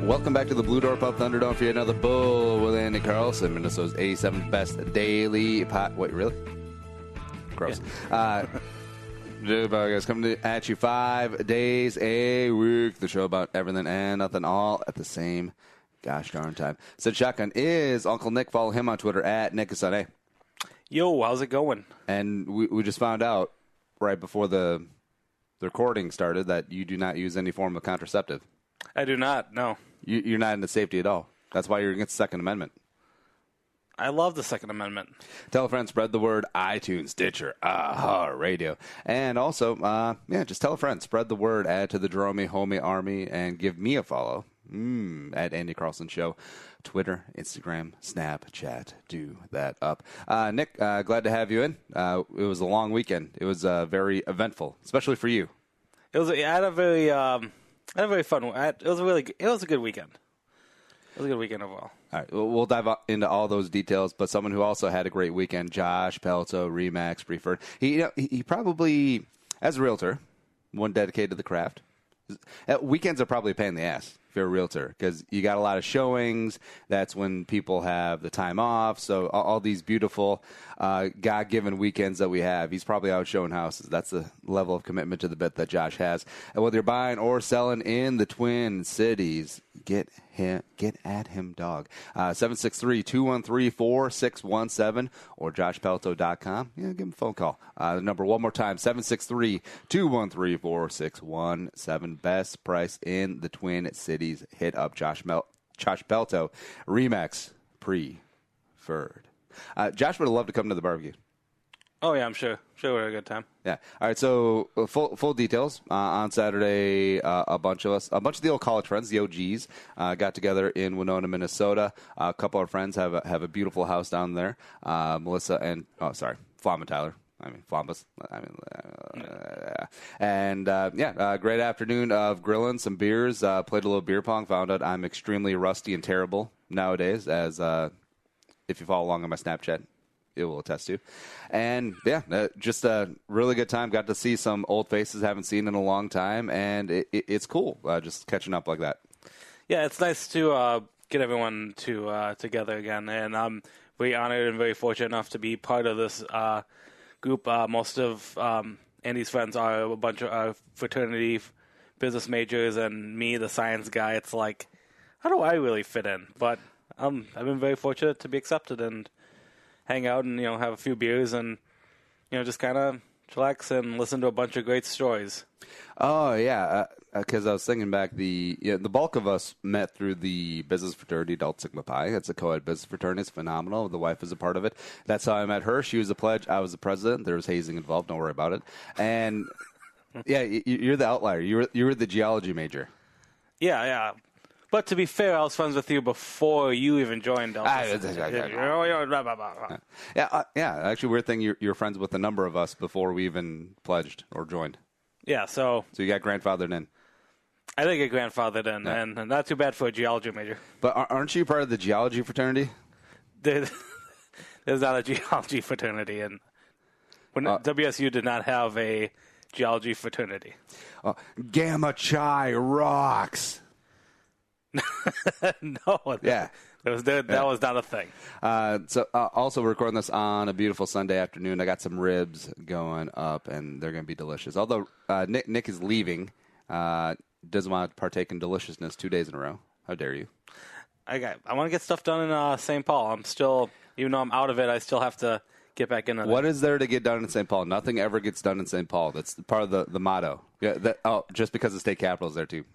Welcome back to the Blue Door Pub Thunderdome for another bull with Andy Carlson, Minnesota's 87th best daily pot. Wait, really? Gross. Yeah. Guys, coming at you 5 days a week. The show about everything and nothing, all at the same gosh darn time. So Shotgun is Uncle Nick. Follow him on Twitter at NickAsane. Yo, how's it going? And we just found out right before the recording started that you do not use any form of contraceptive. I do not, no. You're not into safety at all. That's why you're against the Second Amendment. I love the Second Amendment. Tell a friend, spread the word, iTunes, Stitcher, Radio. And also, just tell a friend, spread the word, add to the Jerome Homie Army, and give me a follow at Andy Carlson Show. Twitter, Instagram, Snapchat. Do that up. Nick, glad to have you in. It was a long weekend. It was very eventful, especially for you. It was. I had a very fun. It was a good weekend. It was a good weekend overall. All right, we'll dive into all those details. But someone who also had a great weekend, Josh Pelto, Remax, Preferred. He probably, as a realtor, one dedicated to the craft. Weekends are probably a pain in the ass if you're a realtor because you got a lot of showings. That's when people have the time off. So all these beautiful God-given weekends that we have, he's probably out showing houses. That's the level of commitment to the bit that Josh has. And whether you're buying or selling in the Twin Cities, get at him, dog. 763-213-4617 or joshpelto.com. Yeah, give him a phone call. The number one more time, 763-213-4617. Best price in the Twin Cities. Hit up Josh Pelto. Remax Preferred. Josh would have loved to come to the barbecue. Oh, yeah, I'm sure. Sure we had a good time. Yeah. All right, so full details. On Saturday, a bunch of the old college friends, the OGs, got together in Winona, Minnesota. A couple of friends have a beautiful house down there. Melissa and, Flom and Tyler. Flombus. Great afternoon of grilling, some beers, played a little beer pong, found out I'm extremely rusty and terrible nowadays, as if you follow along on my Snapchat, it will attest to. And, just a really good time. Got to see some old faces haven't seen in a long time, and it's cool just catching up like that. Yeah, it's nice to get everyone together again, and I'm very honored and very fortunate enough to be part of this group. Most of Andy's friends are a bunch of fraternity business majors, and me, the science guy. It's like, how do I really fit in? But I've been very fortunate to be accepted and hang out and have a few beers and just kind of chillax and listen to a bunch of great stories. Oh yeah, because I was thinking back, the bulk of us met through the business fraternity, Delta Sigma Pi. It's a co-ed business fraternity. It's phenomenal. The wife is a part of it. That's how I met her. She was the pledge. I was the president. There was hazing involved. Don't worry about it. And yeah, you're the outlier. You were the geology major. Yeah. But to be fair, I was friends with you before you even joined Delta. Actually, weird thing, you're friends with a number of us before we even pledged or joined. Yeah, so you got grandfathered in. I did get grandfathered in, and not too bad for a geology major. But aren't you part of the geology fraternity? There's not a geology fraternity, and WSU did not have a geology fraternity. Gamma Chi rocks. No, that was not a thing. Also, we're recording this on a beautiful Sunday afternoon. I got some ribs going up, and they're going to be delicious. Although Nick is leaving, doesn't want to partake in deliciousness 2 days in a row. How dare you? I want to get stuff done in St. Paul. I'm still, even though I'm out of it, I still have to get back into it. What is there to get done in St. Paul? Nothing ever gets done in St. Paul. That's part of the motto. Yeah. Just because the state capital is there too.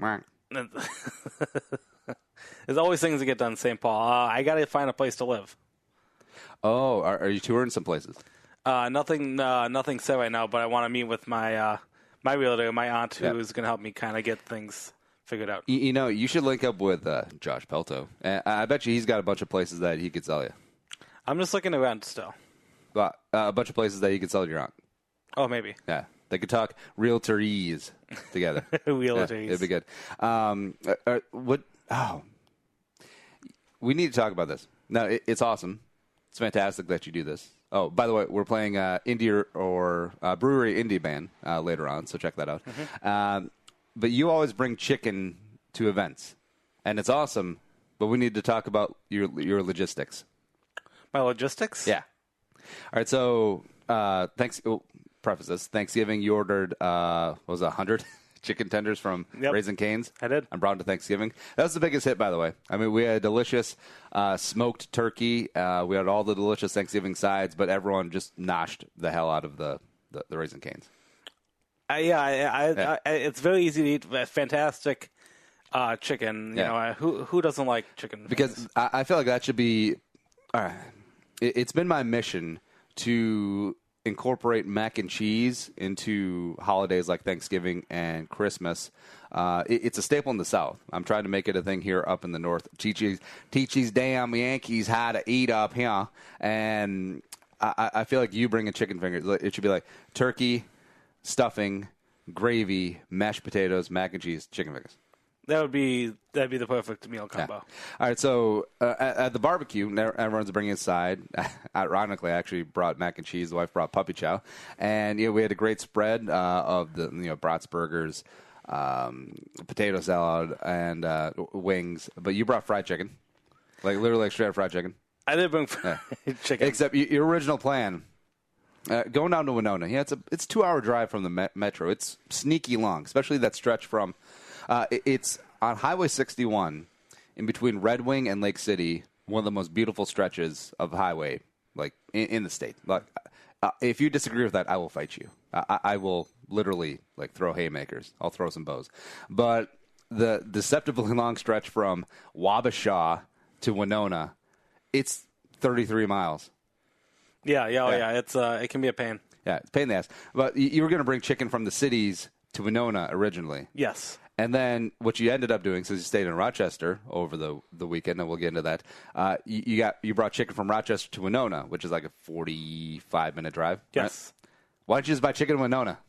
There's always things to get done in St. Paul. I got to find a place to live. Oh, are you touring some places? Nothing set right now, but I want to meet with my realtor, my aunt, who's going to help me kind of get things figured out. You should link up with Josh Pelto. I bet you he's got a bunch of places that he could sell you. I'm just looking around still. A bunch of places that he could sell to your aunt. Oh, maybe. Yeah. They could talk realtorese together. Realtorese. It'd be good. We need to talk about this. No, it's awesome. It's fantastic that you do this. Oh, by the way, we're playing Indie or Brewery Indie Band later on, so check that out. Mm-hmm. But you always bring chicken to events. and it's awesome. But we need to talk about your logistics. My logistics? Yeah. All right. So preface this. Thanksgiving, you ordered what was it, 100 chicken tenders from Raising Cane's. I did. I'm brought to Thanksgiving. That was the biggest hit, by the way. I mean, we had delicious smoked turkey. We had all the delicious Thanksgiving sides, but everyone just noshed the hell out of the Raising Cane's. It's very easy to eat. Fantastic chicken. You know, who doesn't like chicken? Because I feel like that should be. It's been my mission to incorporate mac and cheese into holidays like Thanksgiving and Christmas. It's a staple in the South. I'm trying to make it a thing here up in the North. Teach damn Yankees how to eat up here. And I feel like you bring a chicken finger. It should be like turkey, stuffing, gravy, mashed potatoes, mac and cheese, chicken fingers. That'd be the perfect meal combo. Yeah. All right, so at the barbecue, everyone's bringing a side. Ironically, I actually brought mac and cheese. The wife brought puppy chow, and we had a great spread of the brats burgers, potato salad, and wings. But you brought fried chicken, like literally straight up fried chicken. I did bring fried chicken, except your original plan. Going down to Winona, it's a 2-hour drive from the metro. It's sneaky long, especially that stretch from. It's on Highway 61 in between Red Wing and Lake City, one of the most beautiful stretches of highway like in the state. Like, if you disagree with that, I will fight you. I will literally like throw haymakers. I'll throw some bows. But the deceptively long stretch from Wabasha to Winona, it's 33 miles. Yeah. It's it can be a pain. Yeah, it's a pain in the ass. But you were going to bring chicken from the cities to Winona originally. Yes. And then what you ended up doing, since you stayed in Rochester over the weekend, and we'll get into that, you brought chicken from Rochester to Winona, which is like a 45-minute drive. Yes. Right? Why don't you just buy chicken in Winona?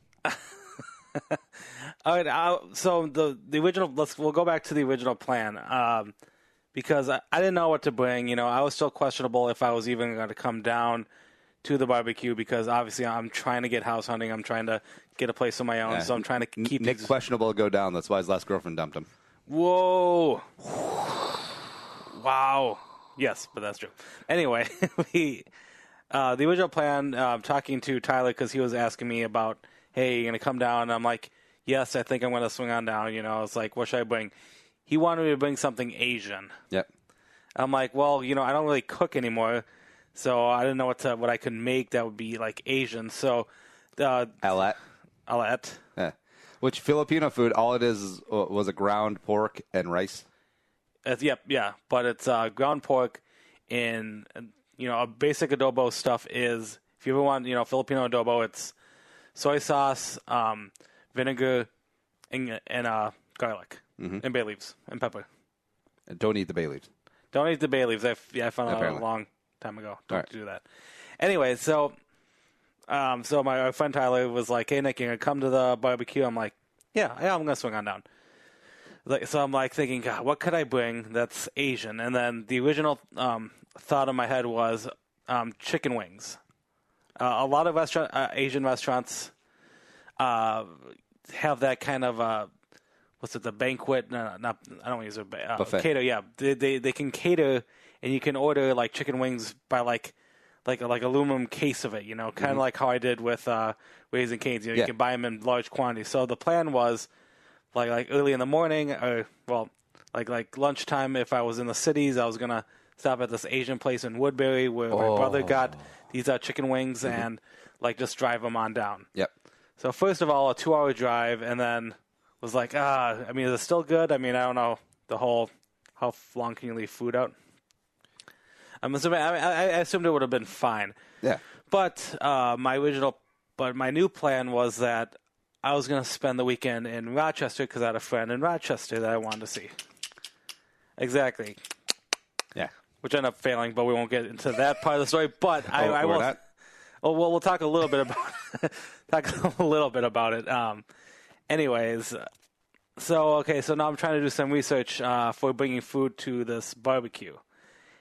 All right. So the original. We'll go back to the original plan because I didn't know what to bring. You know, I was still questionable if I was even going to come down to the barbecue because obviously I'm trying to get house hunting. I'm trying to get a place of my own, so I'm trying to keep Nick questionable to go down. That's why his last girlfriend dumped him. Whoa! Wow. Yes, but that's true. Anyway, the original plan. Talking to Tyler because he was asking me about, hey, you gonna come down? And I'm like, yes, I think I'm gonna swing on down. You know, I was like, what should I bring? He wanted me to bring something Asian. Yep. I'm like, well, you know, I don't really cook anymore. So I didn't know what I could make that would be like Asian. So, Alat. Yeah. Which Filipino food, all it is was a ground pork and rice. Yeah. But it's ground pork in, you know, a basic adobo stuff is, if you ever want, you know, Filipino adobo, it's soy sauce, vinegar, and garlic, and bay leaves, and pepper. And don't eat the bay leaves. Don't eat the bay leaves. I found out a long time ago. Don't do that. Anyway, so my friend Tyler was like, "Hey Nick, you gonna come to the barbecue?" I'm like, "Yeah, I'm gonna swing on down." So I'm like thinking, God, what could I bring that's Asian? And then the original thought in my head was chicken wings. A lot of Asian restaurants have that kind of what's it? The banquet? No, not I don't want to use a buffet. Cater. Yeah, they can cater. And you can order like chicken wings by like aluminum case of it, you know, kind of like how I did with Raising Cane's. You know, you can buy them in large quantities. So the plan was like early in the morning, or like lunchtime. If I was in the cities, I was gonna stop at this Asian place in Woodbury where my brother got these chicken wings and like just drive them on down. Yep. So first of all, a 2-hour drive, and then was like, I mean, is it still good? I mean, I don't know how long can you leave food out? I'm assuming. I assumed it would have been fine. Yeah. But my new plan was that I was going to spend the weekend in Rochester because I had a friend in Rochester that I wanted to see. Exactly. Yeah. Which ended up failing, but we won't get into that part of the story. But I will. Not? Oh well, we'll talk a little bit about it. Anyways, so now I'm trying to do some research for bringing food to this barbecue.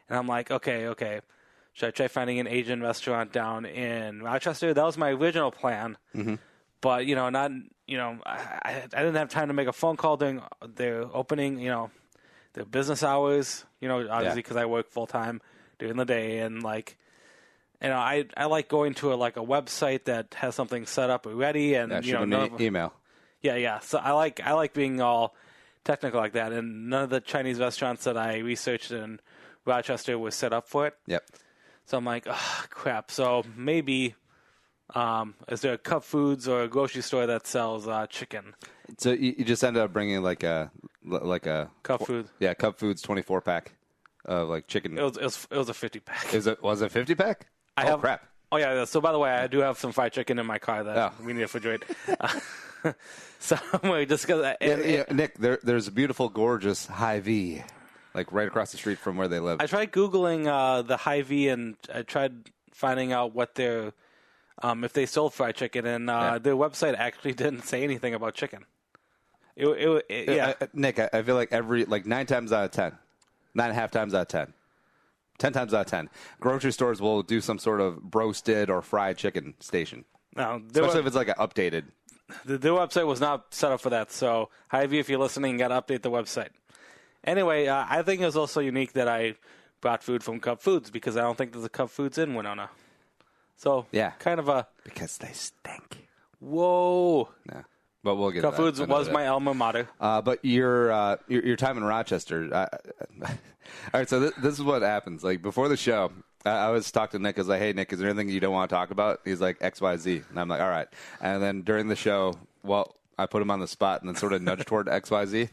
And I'm like, okay. Should I try finding an Asian restaurant down in Rochester? That was my original plan. Mm-hmm. But, you know, I didn't have time to make a phone call during their opening. You know, their business hours. Obviously because I work full time during the day, and like, I like going to a website that has something set up already, and email. Yeah. So I like being all technical like that, and none of the Chinese restaurants that I researched in Rochester was set up for it. Yep. So I'm like, oh, crap. So maybe, is there a Cub Foods or a grocery store that sells chicken? So you just ended up bringing like a Cub Foods. Yeah, Cub Foods 24-pack of like chicken. It was a 50-pack. Was it 50-pack? Crap. Oh yeah. So by the way, I do have some fried chicken in my car that we need to refrigerate. So just because Nick, there's a beautiful, gorgeous Hy-Vee, like right across the street from where they live. I tried Googling the Hy-Vee, and I tried finding out what their if they sold fried chicken, and their website actually didn't say anything about chicken. Nick, I feel like 9 times out of 10, 9.5 times out of 10, 10 times out of 10, grocery stores will do some sort of roasted or fried chicken station. No, especially if it's like an updated. Their website was not set up for that. So, Hy-Vee, if you're listening, you got to update the website. Anyway, I think it was also unique that I brought food from Cub Foods because I don't think there's a Cub Foods in Winona. So, kind of a... Because they stink. Whoa. Yeah. But we'll get Cub Foods was my alma mater. But your time in Rochester... all right, so this is what happens. Like, before the show... I was talking to Nick. I was like, hey, Nick, is there anything you don't want to talk about? He's like, XYZ. And I'm like, all right. And then during the show, I put him on the spot and then sort of nudged toward XYZ.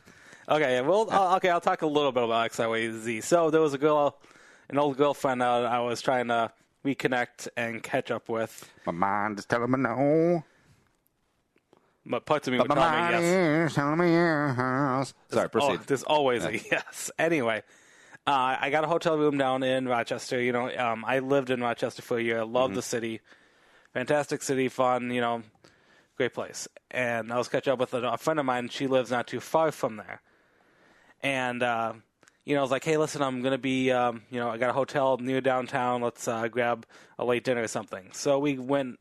Okay, well, I'll talk a little bit about XYZ. So there was an old girlfriend I was trying to reconnect and catch up with. My mind is telling me no. But parts of me would tell me yes. Telling me yes. Sorry, proceed. There's always a yes. Anyway. I got a hotel room down in Rochester. I lived in Rochester for a year. Loved the city. Fantastic city, fun, great place. And I was catching up with a friend of mine. She lives not too far from there. And, I was like, hey, listen, I'm going to be, I got a hotel near downtown. Let's grab a late dinner or something. So we went,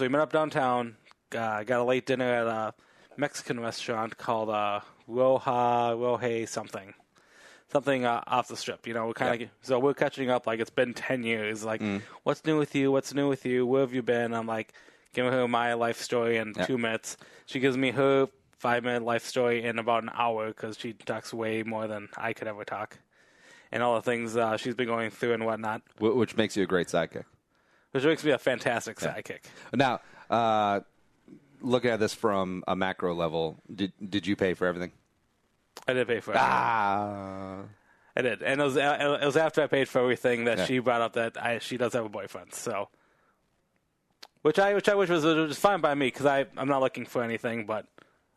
we met up downtown, got a late dinner at a Mexican restaurant called Rohe something. Something off the strip, so we're catching up like it's been 10 years. Like, what's new with you? What's new with you? Where have you been? I'm like, giving her my life story in 2 minutes. She gives me her 5-minute life story in about an hour because she talks way more than I could ever talk. And all the things she's been going through and whatnot. Which makes you a great sidekick. Which makes me a fantastic sidekick. Now, looking at this from a macro level, did you pay for everything? I did pay for everything. I did, and it was after I paid for everything that she brought up that she does have a boyfriend. So, which I wish was fine by me because I'm not looking for anything, but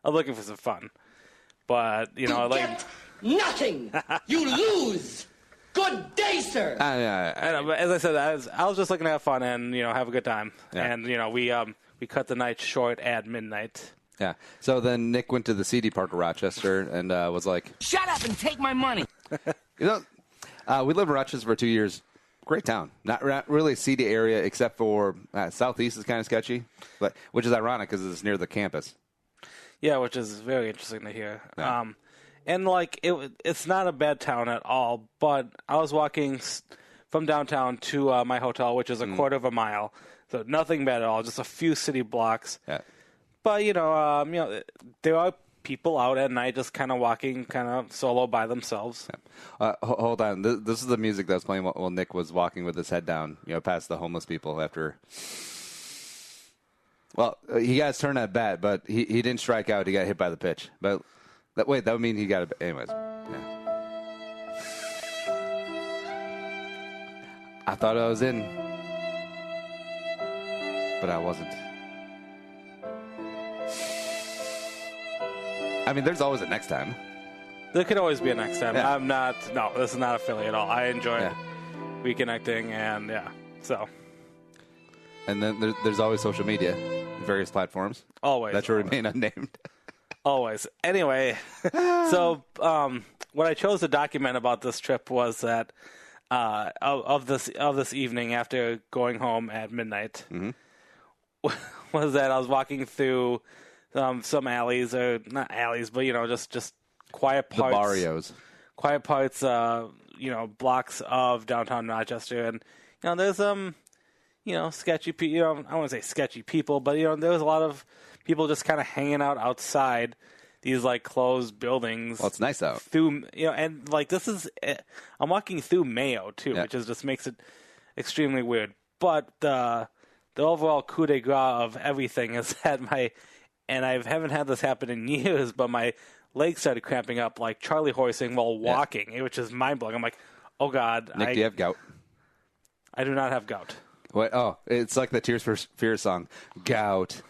I'm looking for some fun. But you get nothing. You lose. Good day, sir. But as I said, I was just looking to have fun and have a good time, and we cut the night short at midnight. Yeah. So then Nick went to the seedy part of Rochester and was like, shut up and take my money. We lived in Rochester for 2 years. Great town. Not really a seedy area except for southeast is kind of sketchy, which is ironic because it's near the campus. Yeah, which is very interesting to hear. Yeah. And it's not a bad town at all, but I was walking from downtown to my hotel, which is a quarter of a mile. So nothing bad at all, just a few city blocks. Yeah. But, there are people out at night just kind of walking kind of solo by themselves. Yeah. Hold on. This is the music that was playing while Nick was walking with his head down, past the homeless people after. Well, he got his turn at bat, but he didn't strike out. He got hit by the pitch. But that would mean he got it. Anyways. Yeah. I thought I was in, but I wasn't. I mean, there's always a next time. There could always be a next time. Yeah. This is not a Philly at all. I enjoy reconnecting and, so. And then there's always social media, various platforms. Always. That should remain unnamed. Always. Anyway, so what I chose to document about this trip was that of this evening after going home at midnight was that I was walking through some alleys, or not alleys, but just quiet parts. The barrios. quiet parts, blocks of downtown Rochester, and there's sketchy people. I don't want to say sketchy people, but there was a lot of people just kind of hanging out outside these like closed buildings. Well, it's nice out. Through and like this is, I'm walking through Mayo too, Yeah. which just makes it extremely weird. But the overall coup de grace of everything is that and I haven't had this happen in years, but my legs started cramping up like Charlie horsing while walking, which is mind blowing. I'm like, oh God, Nick, do you have gout? I do not have gout. What? Oh, it's like the Tears for Fears song. Gout,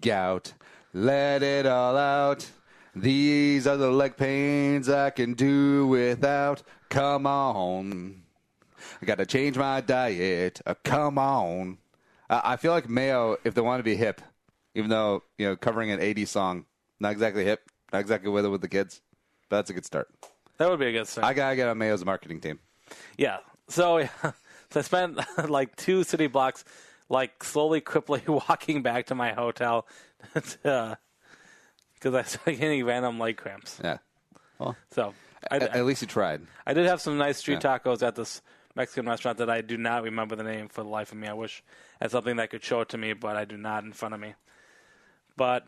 gout, let it all out. These are the leg pains I can do without. Come on. I got to change my diet. Come on. I feel like Mayo, if they want to be hip, even though, covering an 80s song, not exactly hip, not exactly with the kids, but that's a good start. That would be a good start. I got to get on Mayo's marketing team. Yeah. So I spent like 2 city blocks, like slowly, crippling walking back to my hotel because I started getting random leg cramps. Yeah. Well, so at least you tried. I did have some nice street tacos at this Mexican restaurant that I do not remember the name for the life of me. I wish I had something that could show it to me, but I do not in front of me. But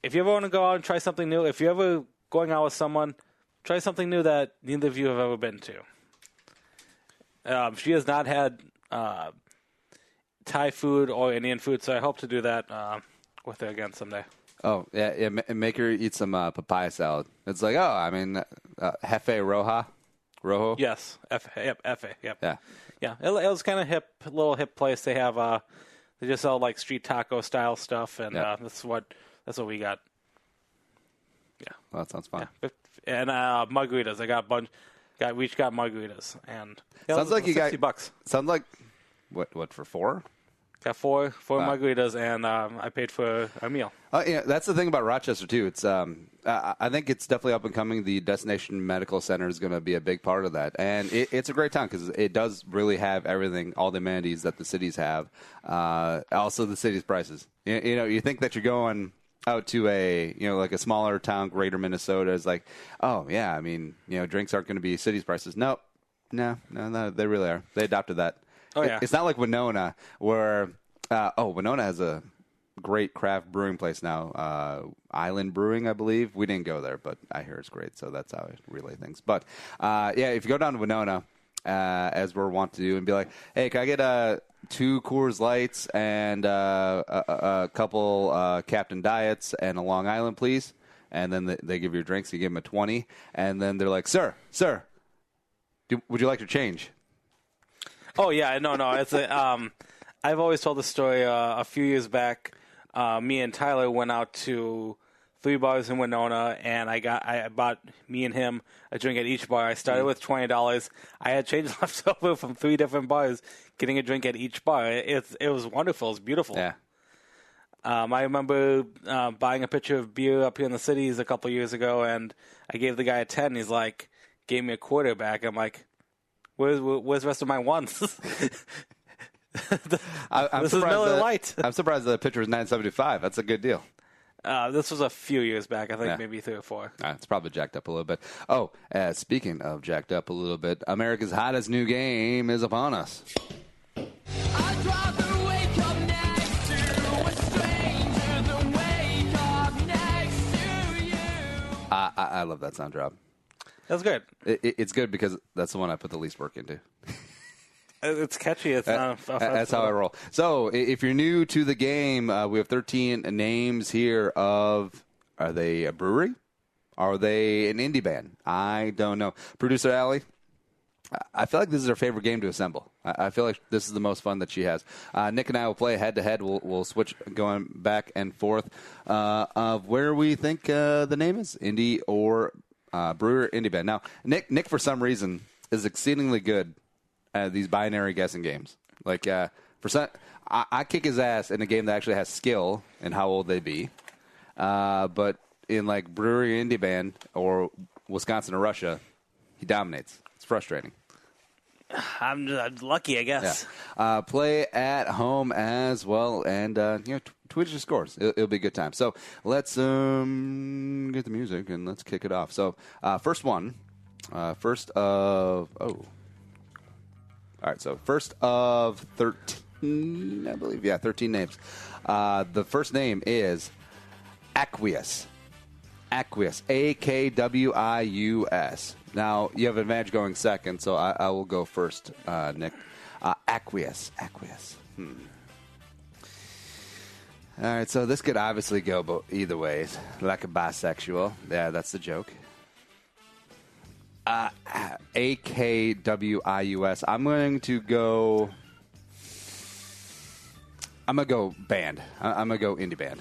if you ever want to go out and try something new, if you're ever going out with someone, try something new that neither of you have ever been to. She has not had Thai food or Indian food, so I hope to do that with her again someday. Oh, yeah, make her eat some papaya salad. It's like, Jefe Rojo? Yes, F.A., yep. Yeah. Yeah, it was kind of little hip place. They have, they just sell like street taco style stuff, and that's what we got. Yeah. Well, that sounds fun. Yeah. And margaritas. We each got margaritas, and sounds like you got $60. Sounds like what for 4? Got four margaritas, and I paid for a meal. Oh, yeah, that's the thing about Rochester too. It's I think it's definitely up and coming. The Destination Medical Center is going to be a big part of that, and it's a great town because it does really have everything, all the amenities that the cities have. Also, the city's prices. You think that you're going out to a like a smaller town, greater Minnesota, is like, oh yeah, I mean drinks aren't going to be city's prices. No, they really are. They adopted that. Oh yeah, it's not like Winona where Winona has a great craft brewing place now, Island Brewing, I believe. We didn't go there, but I hear it's great, so that's how I relay things. But if you go down to Winona, as we're wont to do, and be like, hey, can I get 2 Coors Lights and a couple Captain Diets and a Long Island, please? And then they give you your drinks. You give them a 20, and then they're like, sir, would you like to change? Oh yeah, no. It's I've always told the story. A few years back, me and Tyler went out to 3 bars in Winona, and I bought me and him a drink at each bar. I started with $20. I had change left over from 3 different bars, getting a drink at each bar. It was wonderful. It was beautiful. Yeah. I remember buying a pitcher of beer up here in the cities a couple years ago, and I gave the guy a 10. He's like, gave me a quarter back. I'm like, where's the rest of my ones? This is Miller Lite. I'm surprised the pitcher was $9.75. That's a good deal. This was a few years back. I think maybe 3 or 4. It's probably jacked up a little bit. Oh, speaking of jacked up a little bit, America's hottest new game is upon us. I'd rather wake up next to a stranger than wake up next to you. I love that sound drop. That's good. It's good because that's the one I put the least work into. It's catchy. It's that's how I roll. So, if you're new to the game, we have 13 names here of, are they a brewery? Are they an indie band? I don't know. Producer Allie, I feel like this is her favorite game to assemble. I feel like this is the most fun that she has. Nick and I will play head-to-head. We'll switch going back and forth of where we think the name is, indie or brewer, indie band. Now, Nick, for some reason, is exceedingly good at these binary guessing games. Like, I kick his ass in a game that actually has skill and how old they be. But in, like, brewery, indie band, or Wisconsin or Russia, he dominates. It's frustrating. I'm lucky, I guess. Yeah. Play at home as well, and tweet your scores. It'll be a good time. So let's get the music and let's kick it off. So first one First of All right, so first of 13, I believe. Yeah, 13 names. The first name is Aqueous. Aqueous. Akwius. Now, you have an advantage going second, so I will go first, Nick. Aqueous. All right, so this could obviously go either way. Like a bisexual. Yeah, that's the joke. Akwius. I'm going to go band. I'm going to go indie band.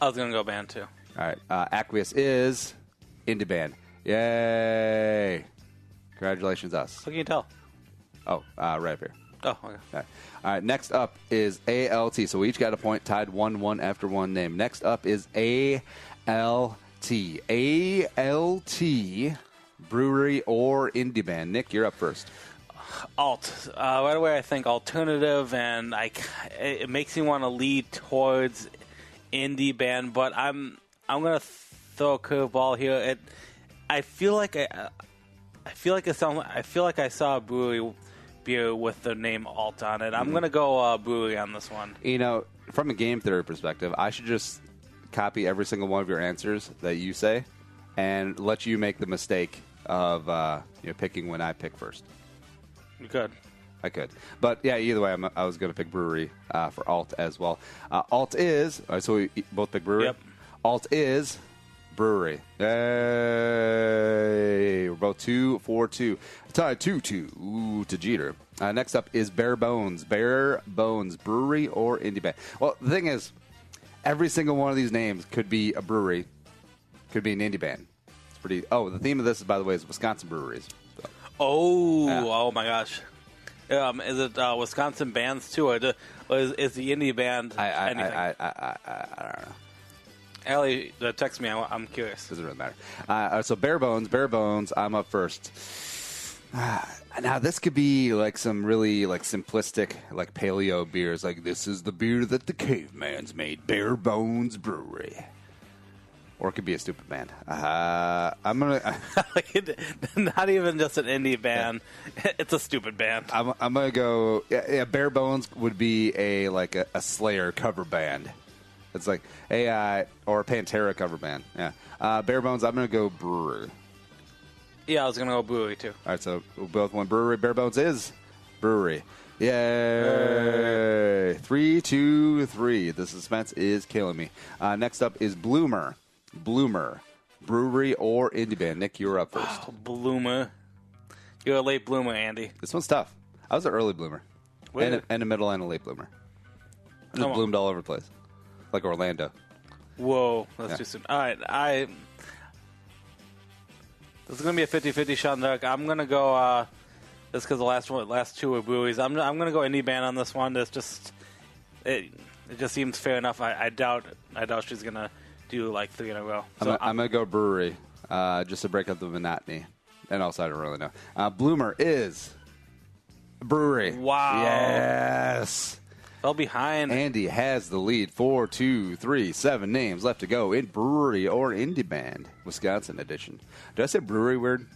I was going to go band, too. All right. Aqueous is indie band. Yay. Congratulations, us. How can you tell? Oh, right up here. Oh, okay. All right. Next up is ALT. So we each got a point, tied 1-1 after one name. Next up is ALT. ALT, brewery or indie band. Nick, you're up first. Alt. Right away, I think alternative, and it makes me want to lead towards indie band. But I'm gonna throw a curveball here. I feel like I saw a brewery beer with the name Alt on it. I'm gonna go brewery on this one. You know, from a game theory perspective, I should just copy every single one of your answers that you say, and let you make the mistake of picking when I pick first. You could. I could. But, yeah, either way, I was going to pick brewery for Alt as well. Alt is... All right, so we both pick brewery? Yep. Alt is brewery. Yay! We're both 2-4-2. Tied 2-2 to Jeter. Next up is Bare Bones. Bare Bones, brewery or indie band. Well, the thing is, every single one of these names could be a brewery, could be an indie band. It's pretty... Oh, the theme of this, by the way, is Wisconsin breweries. So. Oh my gosh. Is it Wisconsin bands too, or is the indie band anything? I don't know. Allie, text me. I'm curious. Doesn't really matter. So Bare Bones. I'm up first. Now this could be like some really like simplistic like paleo beers. Like this is the beer that the caveman's made. Bare Bones Brewery. Or it could be a stupid band. I'm gonna. Not even just an indie band. Yeah. It's a stupid band. I'm gonna go. Yeah, Bare Bones would be a Slayer cover band. It's like or a Pantera cover band. Yeah. Bare Bones. I'm gonna go brewery. Yeah, I was gonna go brewery too. All right, so we both went brewery. Bare Bones is brewery. Yay! 3-2-3. The suspense is killing me. Next up is Bloomer. Brewery or indie band. Nick, you're up first. Oh, Bloomer. You're a late bloomer, Andy. This one's tough. I was an early bloomer. And a middle and a late bloomer. I just bloomed all over the place. Like Orlando. Whoa, that's too soon. All right, this is going to be a 50-50 shot. I'm going to go, just because the last two were breweries, I'm going to go indie band on this one. It just seems fair enough. I doubt she's going to do like three in a row. So I'm going to go brewery, just to break up the monotony. And also, I don't really know. Bloomer is brewery. Wow. Yes. Fell behind. Andy has the lead. 4-2-3, 7 names left to go in brewery or indie band, Wisconsin edition. Did I say brewery weird?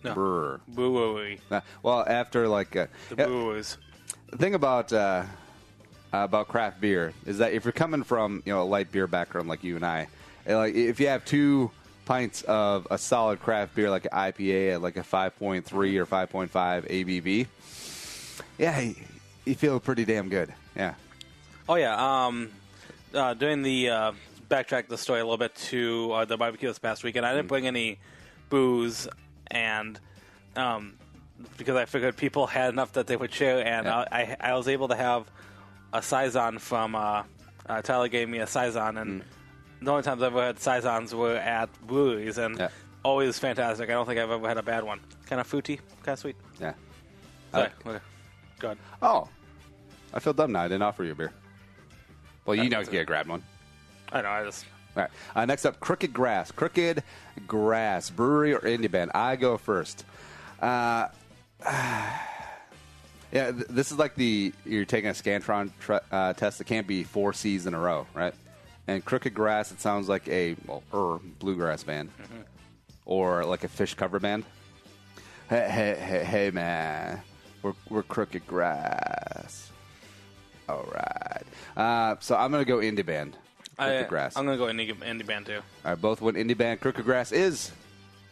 No. Brewery. Well, after the brewers. The thing about craft beer is that if you're coming from a light beer background like you and I, if you have 2 pints of a solid craft beer like an IPA at like a 5.3 or 5.5 ABV, yeah, you feel pretty damn good. Yeah. Oh yeah. Doing the backtrack the story a little bit to the barbecue this past weekend. I didn't bring any booze, and because I figured people had enough that they would share, and I was able to have a saison from Tyler gave me a saison, and the only times I've ever had saisons were at breweries, and always fantastic. I don't think I've ever had a bad one. Kind of fruity, kind of sweet. Yeah. Sorry. Okay. Go ahead. Oh. I feel dumb now. I didn't offer you a beer. Well, you can't grab one. I know. I just... All right. Next up, Crooked Grass. Crooked Grass, brewery or indie band. I go first. Yeah, this is like you're taking a Scantron test. It can't be 4 C's in a row, right? And Crooked Grass, it sounds like a bluegrass band or like a fish cover band. Hey, man. We're Crooked Grass. All right. So I'm going to go indie band. Crooked Grass. I'm going to go indie band, too. All right, both went indie band. Crooked Grass is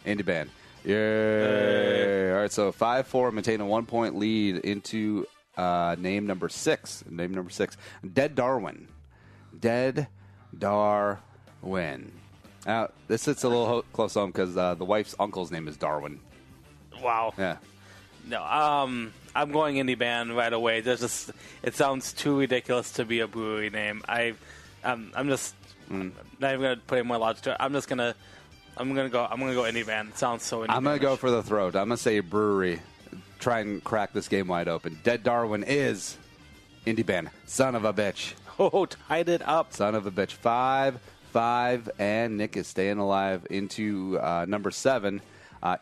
indie band. Yay. All right, so 5-4, maintain a 1-point lead into name number 6. Name number 6, Dead Darwin. Dead Darwin. Now, this sits a little close home because the wife's uncle's name is Darwin. Wow. Yeah. No, I'm going indie band right away. It sounds too ridiculous to be a brewery name. I'm just not even gonna put any more logic to it. I'm gonna go indie band. It sounds so indie. I'm gonna go for the throat. I'm gonna say brewery. Try and crack this game wide open. Dead Darwin is indie band. Son of a bitch. Oh, tied it up. Son of a bitch. 5-5, and Nick is staying alive into number 7.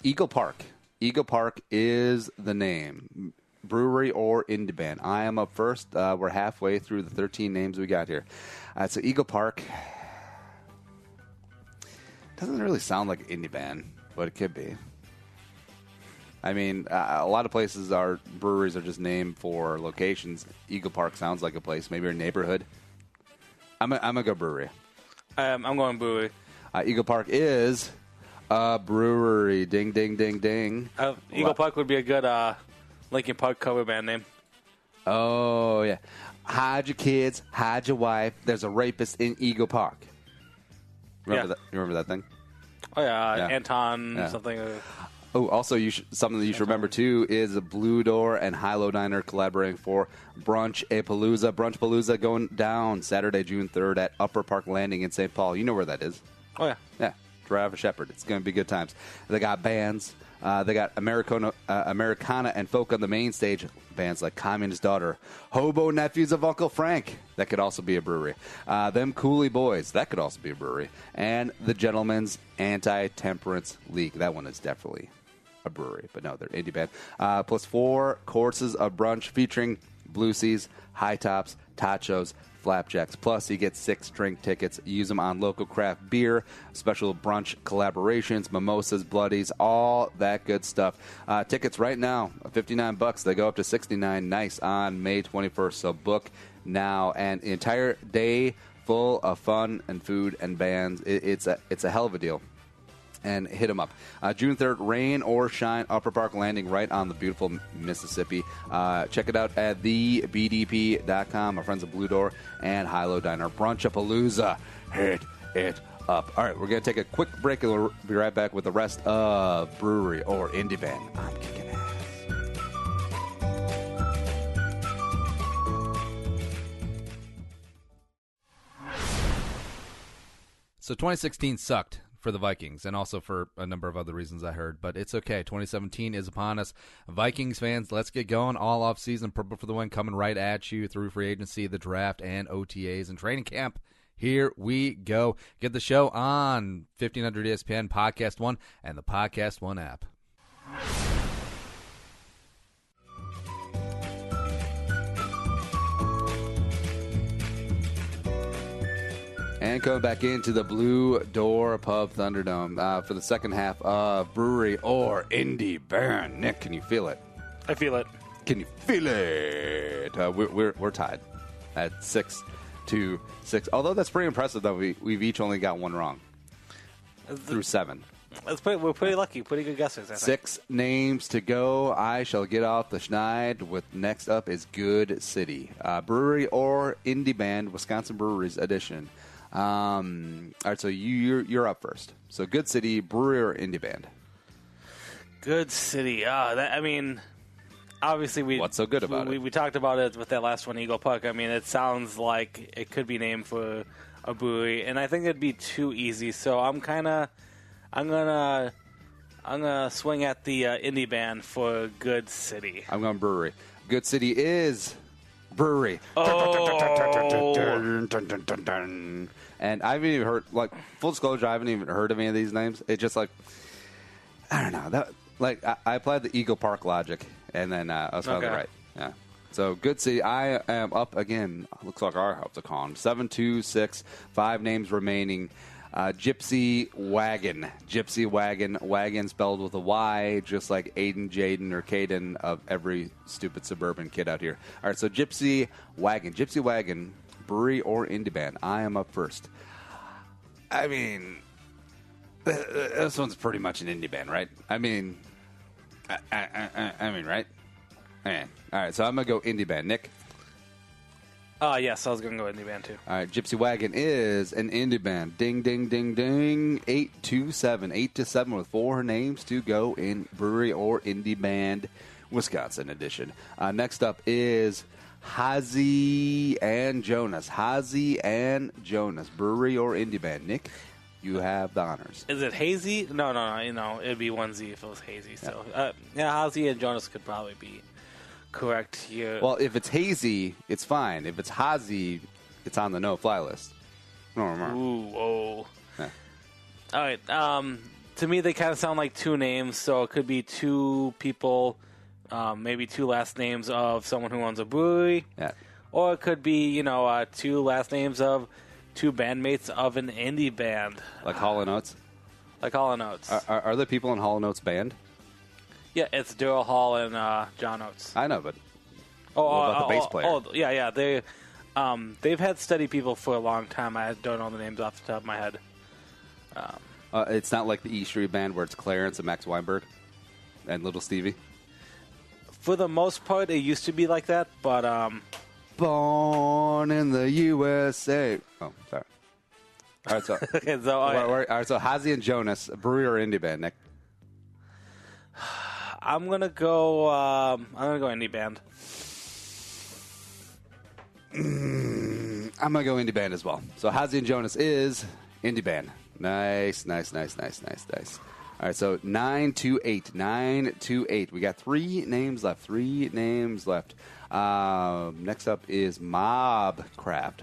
Eagle Park. Eagle Park is the name. Brewery or indie band. I am up first. We're halfway through the 13 names we got here. So Eagle Park doesn't really sound like indie band, but it could be. I mean, a lot of places breweries are just named for locations. Eagle Park sounds like a place, maybe a neighborhood. I'm gonna go brewery. I'm going brewery. Eagle Park is a brewery. Ding, ding, ding, ding. Eagle Park would be a good Linkin Park cover band name. Oh, yeah. Hide your kids, hide your wife. There's a rapist in Eagle Park. Remember that? You remember that thing? Oh, yeah. Yeah. Anton Yeah. something. Oh, also, something that you should remember, too, is a Blue Door and Hilo Diner collaborating for Brunch-A-Palooza. Brunch-Palooza going down Saturday, June 3rd at Upper Park Landing in St. Paul. You know where that is. Oh, yeah. Yeah, Drive a Shepherd. It's going to be good times. They got bands. They got Americana and folk on the main stage. Bands like Communist Daughter, Hobo Nephews of Uncle Frank. That could also be a brewery. Them Cooley Boys. That could also be a brewery. And the Gentleman's Anti-Temperance League. That one is definitely a brewery. But no, they're indie band. Plus 4 courses of brunch featuring Blue Seas, High Tops, Tachos, Flapjacks. Plus, you get 6 drink tickets. Use them on local craft beer, special brunch collaborations, mimosas, bloodies, all that good stuff. Tickets right now, $59. They go up to $69. Nice on May 21st. So book now. And the entire day full of fun and food and bands. It's a hell of a deal. And hit them up. June 3rd, rain or shine, Upper Park Landing right on the beautiful Mississippi. Check it out at thebdp.com. Our friends at Blue Door and Hilo Diner. Brunch-A-Palooza. Hit it up. All right, we're going to take a quick break and we'll be right back with the rest of Brewery or Indie Band. I'm kicking ass. So 2016 sucked for the Vikings, and also for a number of other reasons I heard, but it's okay. 2017 is upon us. Vikings fans, let's get going. All off-season, Purple for the Win coming right at you through free agency, the draft, and OTAs and training camp. Here we go. Get the show on 1500 ESPN, Podcast One, and the Podcast One app. And coming back into the Blue Door Pub Thunderdome for the second half of Brewery or Indie Band. Nick, can you feel it? I feel it. Can you feel it? We're tied at 6-6. Although that's pretty impressive, though. We've each only got one wrong through 7. We're pretty lucky. Pretty good guesses, I think. 6 names to go. I shall get off the schneid. With next up is Good City. Brewery or Indie Band, Wisconsin Breweries edition. All right, so you're up first. So Good City, Brewery or Indie Band? Good City. Obviously What's so good about it? We talked about it with that last one, Eagle Park. I mean, it sounds like it could be named for a brewery, and I think it'd be too easy. So I'm gonna swing at the Indie Band for Good City. I'm going Brewery. Good City is Brewery. And I haven't even heard, like, full disclosure, I haven't even heard of any of these names. It's just like, I don't know. I applied the Eagle Park logic, and then I was finally right. Yeah. So Good City, I am up again. Looks like I have the con. 7-2-6, 5 names remaining. Gypsy Wagon. Gypsy Wagon. Wagon spelled with a Y, just like Aiden, Jaden, or Caden of every stupid suburban kid out here. All right, so Gypsy Wagon. Gypsy Wagon, brewery or indie band? I am up first. I mean, this one's pretty much an indie band, right? I mean, right? Man. All right, so I'm going to go indie band. Nick? Yes, I was going to go indie band, too. All right, Gypsy Wagon is an indie band. Ding, ding, ding, ding. 8-7. 8-7 with 4 names to go in brewery or indie band, Wisconsin edition. Next up is Hazy and Jonas. Hazy and Jonas, brewery or indie band. Nick, you have the honors. Is it hazy? No. It'd be 1Z if it was hazy. So, Hazy and Jonas could probably be correct here. Well, if it's hazy, it's fine. If it's hazy, it's on the no-fly list. Ooh, whoa. Yeah. All right. To me, they kind of sound like 2 names, so it could be 2 people, maybe 2 last names of someone who owns a brewery. Yeah. Or it could be, 2 last names of 2 bandmates of an indie band. Like Hall & Oates? Like Hall & Oates. Are there people in Hall & Oates band? Yeah, it's Daryl Hall and John Oates. I know, but what about the bass player? Yeah. They've had steady people for a long time. I don't know the names off the top of my head. It's not like the E Street Band where it's Clarence and Max Weinberg and Little Stevie? For the most part, it used to be like that, but... Born in the USA. Oh, sorry. All right, so... Okay, so, all right, so Hazy and Jonas, brewery or indie band, Nick? I'm gonna go indie band. I'm gonna go indie band as well. So Hazy and Jonas is indie band. Nice. All right, so 9-8. 9-8. We got 3 names left. Next up is Mobcraft.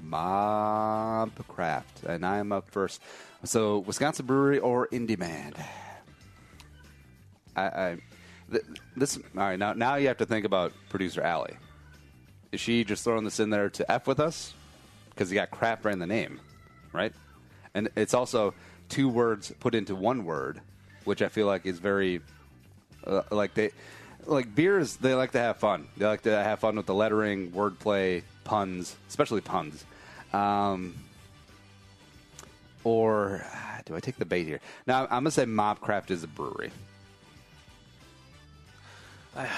And I am up first. So Wisconsin brewery or indie band? This all right. Now you have to think about producer Allie. Is she just throwing this in there to F with us because you got craft right in the name, right? And it's also 2 words put into 1 word, which I feel like is very beers. They like to have fun. They like to have fun with the lettering, wordplay, puns, especially puns. Or do I take the bait here? Now I'm gonna say Mobcraft is a brewery. I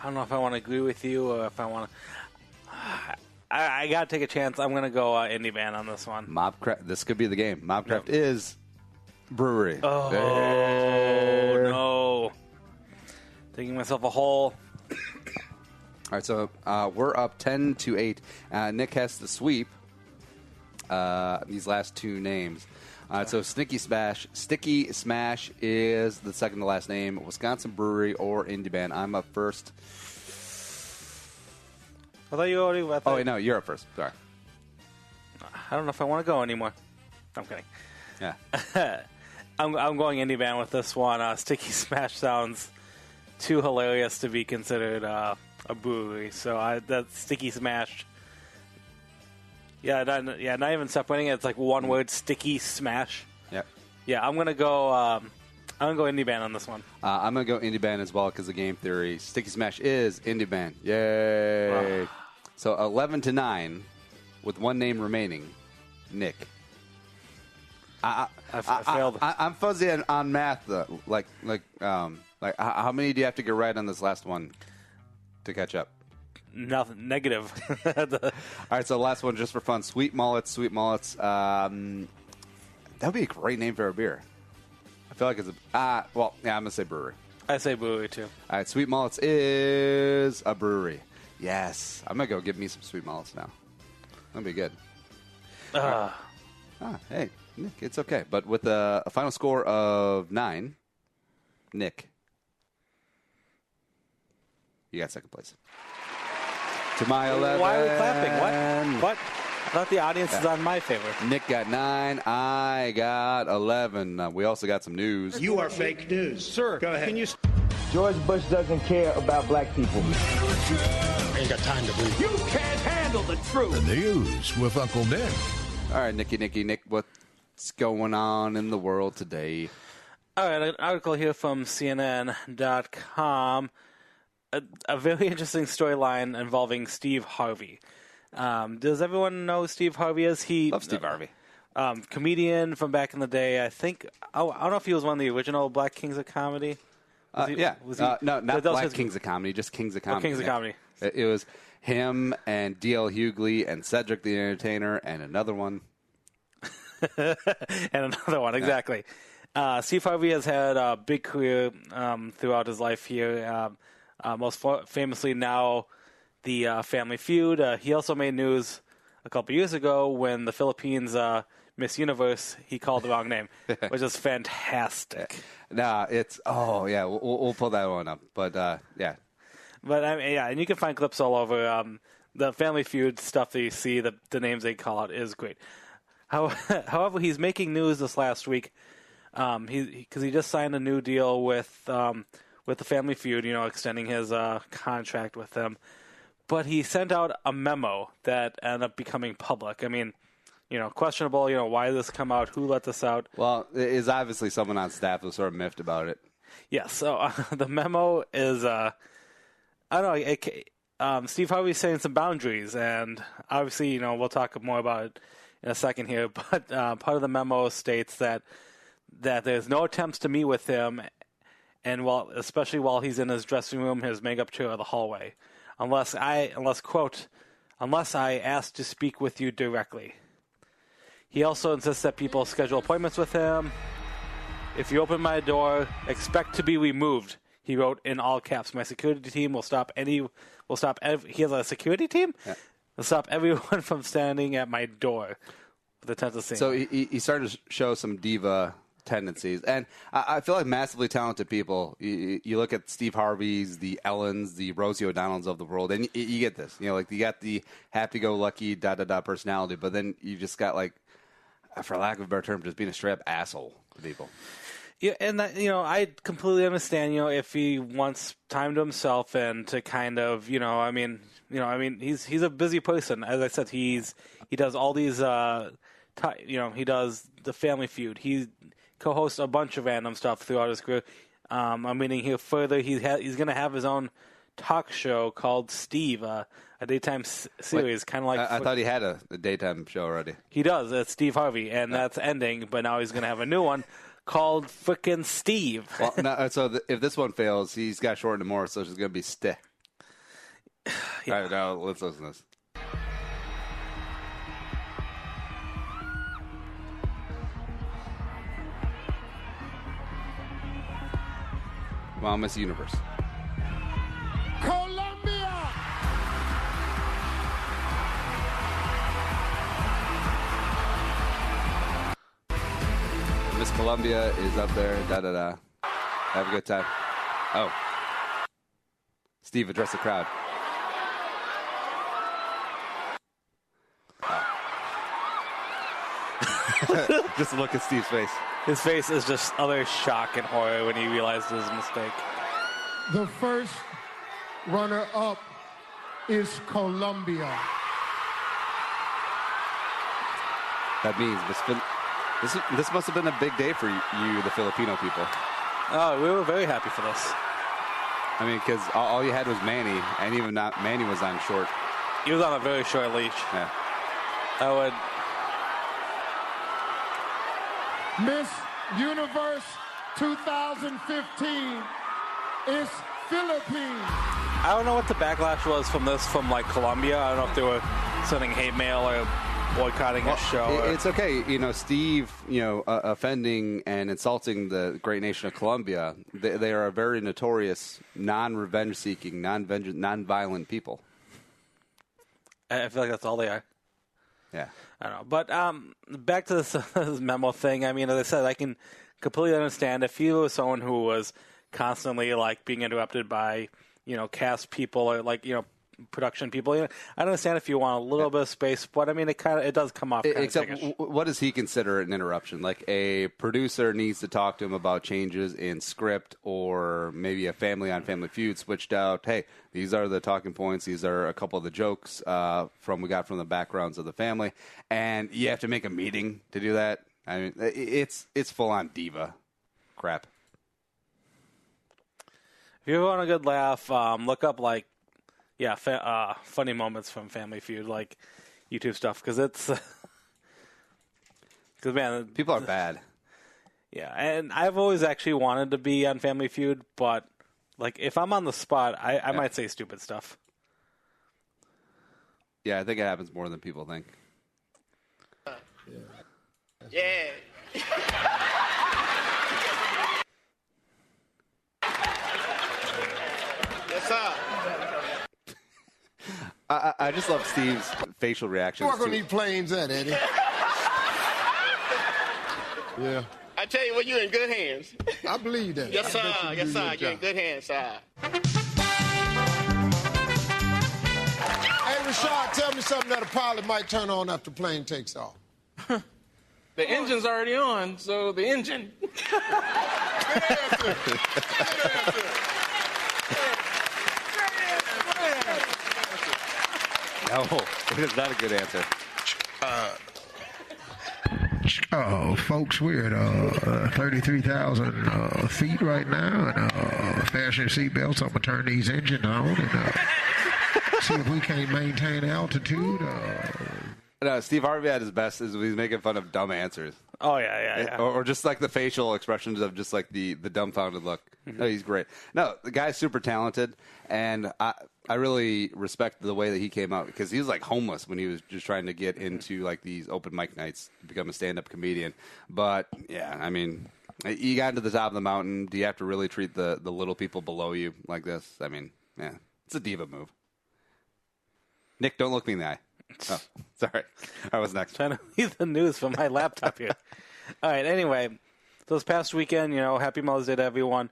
don't know if I want to agree with you or if I want to. I got to take a chance. I'm going to go indie band on this one. Mobcraft. This could be the game. Mobcraft is brewery. Oh, no. Digging myself a hole. All right, so we're up 10-8. Nick has to sweep these last 2 names. So Sticky Smash is the second to last name. Wisconsin brewery or indie band. I'm up first. I thought you already. Oh wait, no, you're up first. Sorry. I don't know if I want to go anymore. I'm kidding. Yeah. I'm going indie band with this one. Sticky Smash sounds too hilarious to be considered a brewery. So that Sticky Smash. Yeah, not even separating it. It's like 1 word, Sticky Smash. Yep. Yeah, I'm gonna go indie band on this one. I'm gonna go indie band as well because of game theory. Sticky Smash is indie band. Yay! So 11-9, with 1 name remaining. Nick. I failed. I'm fuzzy on math though. Like how many do you have to get right on this last one to catch up? Nothing. Negative. All right, so last one just for fun. Sweet Mullets. That would be a great name for a beer. I feel like it's I'm going to say brewery. I say brewery, too. All right, Sweet Mullets is a brewery. Yes. I'm going to go get me some Sweet Mullets now. That'll be good. Hey, Nick, it's okay. But with a final score of 9, Nick, you got second place. To my 11. Why are we clapping? What? I thought the audience is on my favor. Nick got 9. I got 11. We also got some news. You are fake news. Sir, go ahead. Can you... George Bush doesn't care about black people. Ain't got time to believe. You can't handle the truth. The news with Uncle Nick. All right, Nick, what's what's going on in the world today. All right, an article here from CNN.com. A very interesting storyline involving Steve Harvey. Does everyone know who Steve Harvey is? Love Steve Harvey. Comedian from back in the day. I think I don't know if he was one of the original Black Kings of Comedy. No, not Black Kings of Comedy, just Kings of Comedy. Kings of Comedy. It was him and D.L. Hughley and Cedric the Entertainer and another one. Exactly. Steve Harvey has had a big career throughout his life here. Most famously now, the Family Feud. He also made news a couple years ago when the Philippines Miss Universe, he called the wrong name, which is fantastic. We'll pull that one up. But, yeah. But, and you can find clips all over. The Family Feud stuff that you see, the names they call out is great. However, he's making news this last week because he just signed a new deal with the Family Feud, extending his contract with them. But he sent out a memo that ended up becoming public. I mean, questionable, why did this come out? Who let this out? Well, it is obviously someone on staff who sort of miffed about it. Yeah, so the memo is, I don't know, Steve Harvey's saying some boundaries, and obviously, we'll talk more about it in a second here, but part of the memo states that there's no attempts to meet with him, and especially while he's in his dressing room, his makeup chair, or the hallway, unless I ask to speak with you directly. He also insists that people schedule appointments with him. If you open my door, expect to be removed. He wrote in all caps, "My security team will stop he has a security team? Yeah. Will stop everyone from standing at my door." With the tent of So he started to show some diva tendencies. And I feel like massively talented people, you look at Steve Harvey's, the Ellens, the Rosie O'Donnells of the world, and you get this. You got the happy-go-lucky, da-da-da personality, but then you just got, for lack of a better term, just being a straight-up asshole to people. Yeah, and that, I completely understand. If he wants time to himself and to kind of, he's a busy person. As I said, he does all these, he does the Family Feud. He co-hosts a bunch of random stuff throughout his career. I'm reading here further. He's going to have his own talk show called Steve, a daytime series, kind of like. I thought he had a daytime show already. He does. It's Steve Harvey, and that's ending. But now he's going to have a new one called frickin' Steve. Well, if this one fails, he's got shortened to more, so it's going to be Stih. Yeah. All right, now let's listen to this. Well, Miss Universe. Colombia! Miss Columbia is up there, da-da-da. Have a good time. Oh. Steve, address the crowd. Just look at Steve's face. His face is just utter shock and horror when he realized his mistake. The first runner-up is Colombia. That means this must have been a big day for you, the Filipino people. Oh, we were very happy for this. I mean, because all you had was Manny, and even not Manny was on short. He was on a very short leash. Yeah. I would. Miss Universe 2015 is Philippines. I don't know what the backlash was from this, from Colombia. I don't know if they were sending hate mail or boycotting a show. It's okay. Steve, offending and insulting the great nation of Colombia, they are a very notorious, non-revenge seeking, non-violent people. I feel like that's all they are. Yeah. I don't know. But back to this memo thing. I mean, as I said, I can completely understand if you were someone who was constantly being interrupted by, cast people or production people. I understand if you want a little bit of space, but I mean, it does come off. Except, what does he consider an interruption? Like a producer needs to talk to him about changes in script, or maybe a Family on Family Feud switched out. Hey, these are the talking points. These are a couple of the jokes we got from the backgrounds of the family, and you have to make a meeting to do that. I mean, it's full on diva crap. If you want a good laugh, look up funny moments from Family Feud, like YouTube stuff, because man, People are bad. Yeah, and I've always actually wanted to be on Family Feud, but like if I'm on the spot, I might say stupid stuff. Yeah, I think it happens more than people think. Yeah. Yes, sir. I just love Steve's facial reactions. Where are these planes at, Eddie? Yeah, I tell you what, you're in good hands. I believe that. Yes, I sir. bet you Yes, do sir. your You're in job. good hands, sir. Hey, Rashad, tell me something that a pilot might turn on after the plane takes off. The engine's already on, so the engine. No, it is not a good answer. Folks, we're at 33,000 feet right now, and fasten your seatbelts. I'm going to turn these engines on and see if we can't maintain altitude. No, Steve Harvey at his best is he's making fun of dumb answers. Oh yeah. Or just like the facial expressions of just like the dumbfounded look. No, he's great. No, the guy's super talented, and I really respect the way that he came out because he was like homeless when he was just trying to get into like these open mic nights to become a stand-up comedian. But yeah, I mean, you got to the top of the mountain. Do you have to really treat the little people below you like this? I mean, yeah, it's a diva move. Nick, don't look me in the eye. Oh, sorry. I was next. Trying to read the news from my laptop here. All right. Anyway, so this past weekend, Happy Mother's Day to everyone.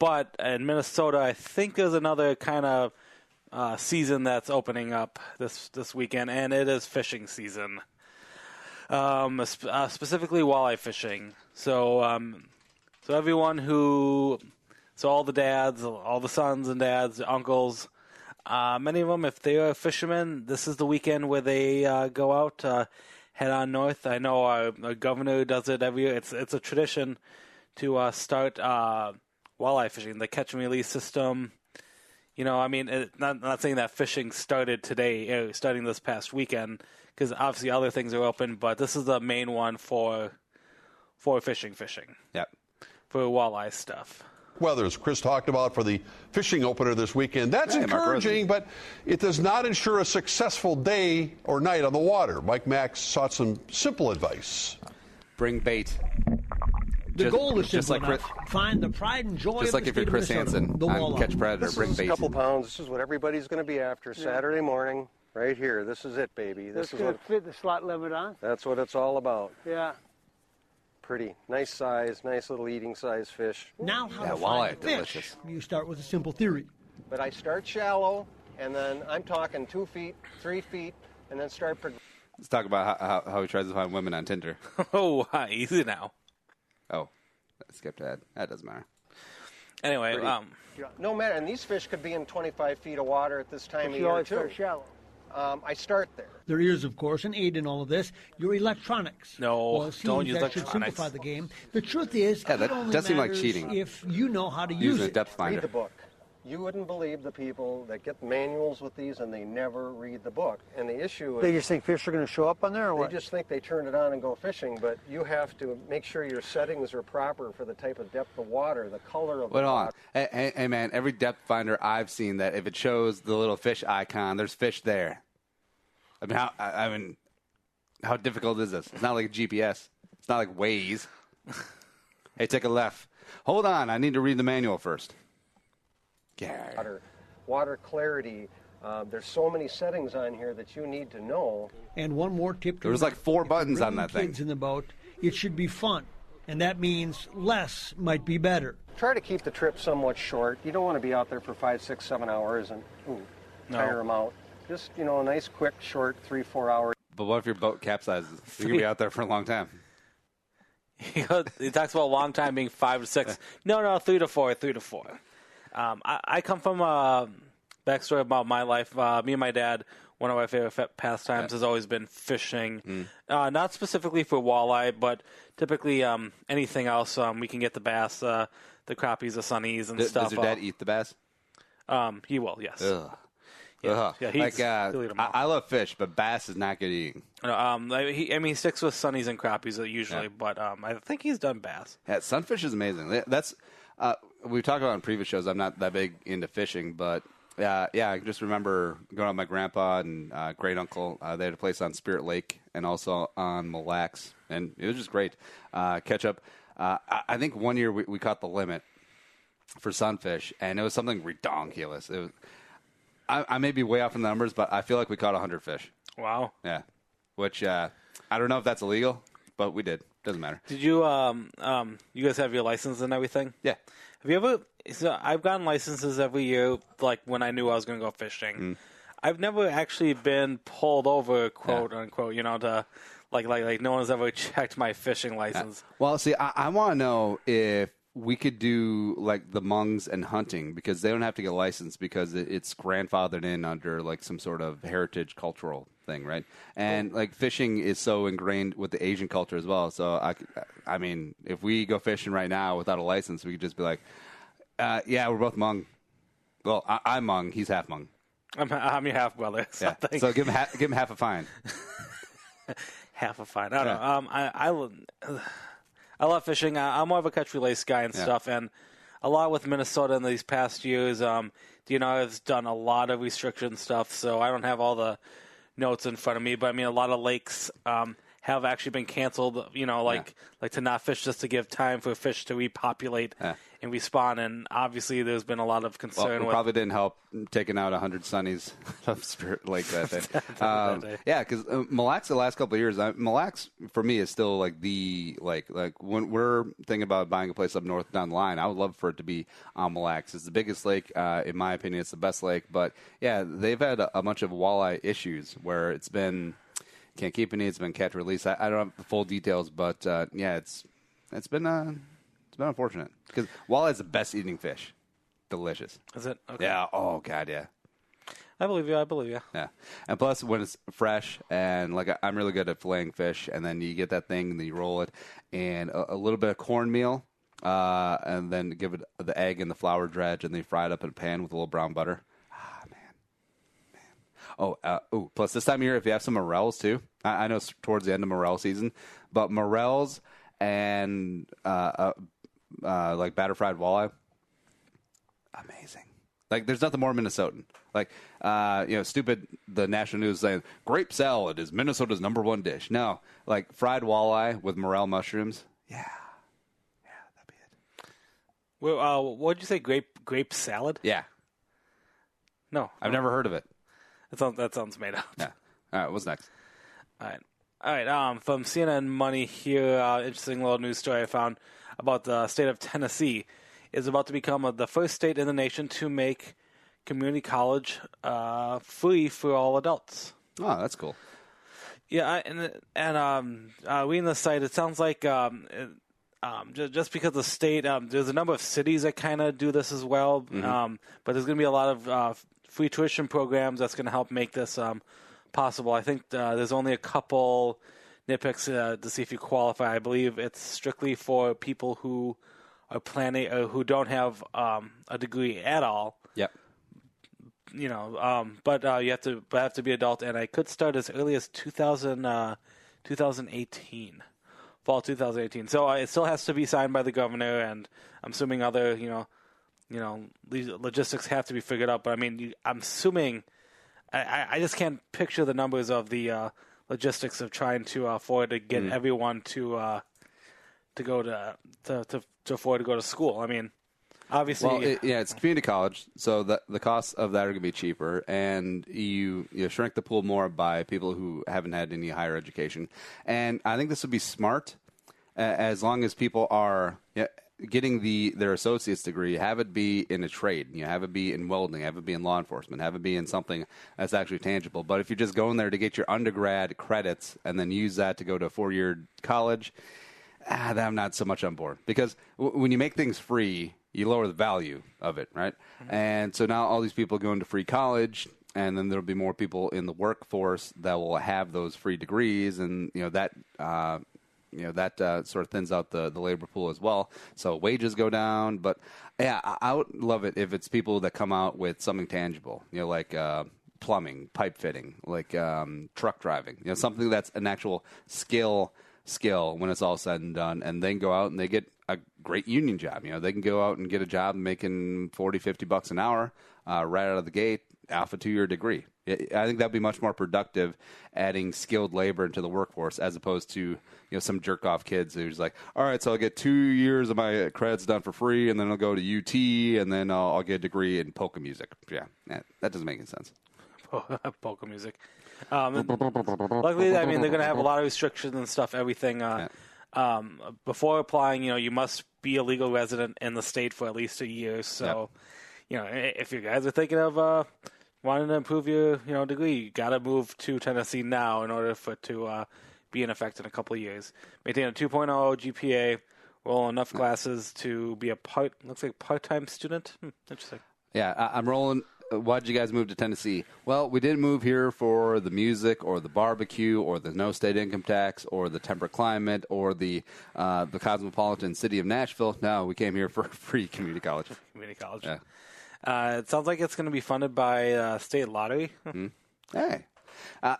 But in Minnesota, I think there's another kind of season that's opening up this weekend, and it is fishing season. Specifically walleye fishing. So everyone all the dads, all the sons and dads, uncles. Many of them, if they are fishermen, this is the weekend where they go out, head on north. I know our governor does it every year. It's a tradition to start walleye fishing, the catch and release system. Not saying that fishing started today, starting this past weekend, because obviously other things are open, but this is the main one for fishing. Yep. For walleye stuff. Weather, as Chris talked about, for the fishing opener this weekend. That's encouraging, but it does not ensure a successful day or night on the water. Mike Max sought some simple advice. Bring bait. The goal is just simple like enough. Find the pride and joy just of like the if you're state of Chris Minnesota, Hansen the on walleye. Catch Predator, bring bait. A couple pounds. This is what everybody's going to be after Saturday morning, right here. This is it, baby. This is what fit the slot limit on. That's what it's all about. Yeah. Pretty nice size, nice little eating size fish. Now how Yeah, to walleye, find the fish. delicious. You start with a simple theory. But I start shallow, and then I'm talking 2 feet, 3 feet, and then start. Let's talk about how he tries to find women on Tinder. Oh, easy now. Oh, I skipped ahead. That doesn't matter. Anyway, No matter, and these fish could be in 25 feet of water at this time of You year always too. start shallow. I start there. There is, of course, an aid in all of this. Your electronics. No, well, it seems don't use that should electronics. simplify the game. The truth is, Yeah, that it only does seem like matters cheating. if you know how to use Using a it. depth Read finder. the book. You wouldn't believe the people that get manuals with these and they never read the book. And the issue They is just think fish are going to show up on there, or they what? just think they turn it on and go fishing, but you have to make sure your settings are proper for the type of depth of water, the color of Wait, the hold on. water. Hey, man, every depth finder I've seen that if it shows the little fish icon, there's fish there. I mean, how difficult is this? It's not like a GPS. It's not like Waze. Hey, take a left. Hold on, I need to read the manual first. Yeah. Water clarity. There's so many settings on here that you need to know. And one more tip. There was like 4 buttons on that thing. Kids in the boat. It should be fun, and that means less might be better. Try to keep the trip somewhat short. You don't want to be out there for 5, 6, 7 hours and tire them out. Just, a nice, quick, short 3-4 hours. But what if your boat capsizes? You're going to be out there for a long time. He talks about a long time being 5 to 6. No, 3 to 4, 3 to 4. I come from a backstory about my life. Me and my dad one of my favorite pastimes has always been fishing. Not specifically for walleye, but typically anything else. We can get the bass, the crappies, the sunnies, and stuff. Does your dad eat the bass? He will, yes. Ugh. Yeah, he'll eat them all. I love fish, but bass is not good eating. He sticks with sunnies and crappies usually, but I think he's done bass. Yeah, sunfish is amazing. That's we've talked about in previous shows. I'm not that big into fishing, but I just remember going out with my grandpa and great uncle. They had a place on Spirit Lake and also on Mille Lacs, and it was just great. Catch up. I think one year we caught the limit for sunfish, and it was something redonkulous. It was. I may be way off in the numbers, but I feel like we caught 100 fish. Wow. Yeah. Which, I don't know if that's illegal, but we did. Doesn't matter. Did you, you guys have your license and everything? Yeah. Have you ever, so I've gotten licenses every year, like when I knew I was going to go fishing. I've never actually been pulled over, quote unquote, to, like no one's ever checked my fishing license. Well, see, I want to know if we could do like the Hmongs and hunting, because they don't have to get licensed because it's grandfathered in under like some sort of heritage cultural thing, right? And like fishing is so ingrained with the Asian culture as well. So I mean, if we go fishing right now without a license, we could just be like, yeah, we're both Hmong. Well, I'm Hmong. He's half Hmong. I'm your half brother. Yeah. So give him half a fine. Half a fine. I don't know. I love fishing. I'm more of a catch-release guy and stuff, and a lot with Minnesota in these past years. I've done a lot of restriction stuff, so I don't have all the notes in front of me. But I mean, a lot of lakes have actually been canceled. Like to not fish just to give time for fish to repopulate and respawn. And obviously, there's been a lot of concern. Well, probably didn't help taking out 100 sunnies of Spirit Lake that day. Yeah, because Mille Lacs the last couple of years, Mille Lacs for me is still like the like when we're thinking about buying a place up north down the line, I would love for it to be on Mille Lacs. It's the biggest lake, in my opinion. It's the best lake, but yeah, they've had a bunch of walleye issues where it's been can't keep any. It's been catch release. I don't have the full details, but it's been unfortunate because walleye is the best eating fish. Delicious. Is it? Okay. Yeah. Oh God. Yeah. I believe you. Yeah. And plus, when it's fresh and like I'm really good at filleting fish, and then you get that thing and then you roll it, and a little bit of cornmeal, and then give it the egg and the flour dredge, and then you fry it up in a pan with a little brown butter. Plus this time of year, if you have some morels too, I know it's towards the end of morel season, but morels and like batter fried walleye, amazing. Like there's nothing more Minnesotan. Like stupid. The national news saying grape salad is Minnesota's #1 dish. No, like fried walleye with morel mushrooms. Yeah, that'd be it. Well, what did you say? Grape salad? Yeah. No, I've never heard of it. That sounds made up. Yeah. All right, what's next? All right. From CNN Money here, interesting little news story I found about the state of Tennessee is about to become the first state in the nation to make community college free for all adults. Oh, that's cool. Yeah, and reading the site, it sounds like just because the state, there's a number of cities that kind of do this as well, but there's going to be a lot of free tuition programs that's going to help make this possible. I think there's only a couple nitpicks to see if you qualify. I believe it's strictly for people who are planning or who don't have a degree at all. Yep. But you have to be adult, and I could start as early as 2018, fall 2018. So it still has to be signed by the governor, and I'm assuming other these logistics have to be figured out. But I mean, I'm assuming I just can't picture the numbers of the logistics of trying to afford to get everyone to go to afford to go to school. I mean, obviously, well, it's community college, so the costs of that are going to be cheaper, and you shrink the pool more by people who haven't had any higher education. And I think this would be smart as long as people are getting their associate's degree, have it be in a trade, have it be in welding, have it be in law enforcement, have it be in something that's actually tangible. But if you're just going there to get your undergrad credits and then use that to go to a 4-year college, I'm not so much on board. Because when you make things free, you lower the value of it, right? Mm-hmm. And so now all these people going to free college, and then there'll be more people in the workforce that will have those free degrees, and that sort of thins out the labor pool as well. So wages go down, but yeah, I would love it if it's people that come out with something tangible, like plumbing, pipe fitting, like truck driving, something that's an actual skill when it's all said and done, and then go out and they get a great union job. They can go out and get a job making $40-50 an hour right out of the gate off a 2-year degree. I think that'd be much more productive, adding skilled labor into the workforce as opposed to some jerk off kids who's like, all right, so I'll get 2 years of my credits done for free, and then I'll go to UT, and then I'll get a degree in polka music. Yeah, that doesn't make any sense. Polka music. Luckily, I mean, they're going to have a lot of restrictions and stuff. Everything. Before applying, you must be a legal resident in the state for at least a year. So, if you guys are thinking of wanting to improve your degree, you got to move to Tennessee now in order for it to be in effect in a couple of years. Maintain a 2.0 GPA, roll enough classes to be a part-time student. Interesting. Yeah, I'm rolling. Why did you guys move to Tennessee? Well, we didn't move here for the music or the barbecue or the no state income tax or the temperate climate or the cosmopolitan city of Nashville. No, we came here for free community college. Community college. Yeah. It sounds like it's going to be funded by state lottery. Mm-hmm. Hey,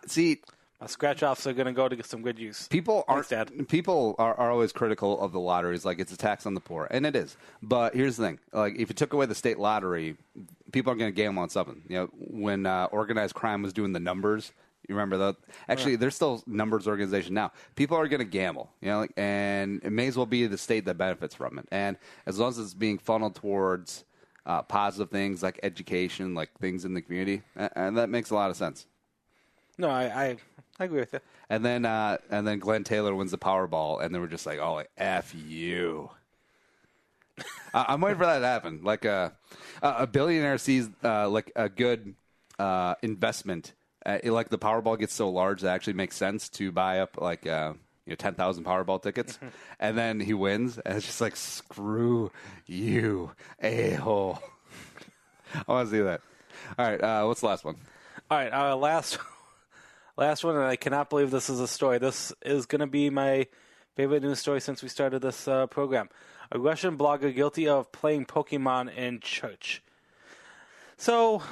see. Scratch-offs are going to go to get some good use. People are always critical of the lotteries, like it's a tax on the poor, and it is. But here's the thing: like if you took away the state lottery, people are going to gamble on something. When organized crime was doing the numbers, you remember that? Actually, there's still numbers organization now. People are going to gamble, and it may as well be the state that benefits from it. And as long as it's being funneled towards positive things like education, like things in the community, and that makes a lot of sense. No, I agree with you. And then Glenn Taylor wins the Powerball, and then we're just like, oh, like, F you. I'm waiting for that to happen. Like a billionaire sees like a good investment. Like the Powerball gets so large that it actually makes sense to buy up like 10,000 Powerball tickets, and then he wins, and it's just like, screw you, a-hole. I want to see that. All right, what's the last one? All right, last one, and I cannot believe this is a story. This is going to be my favorite news story since we started this program. A Russian blogger guilty of playing Pokemon in church. So,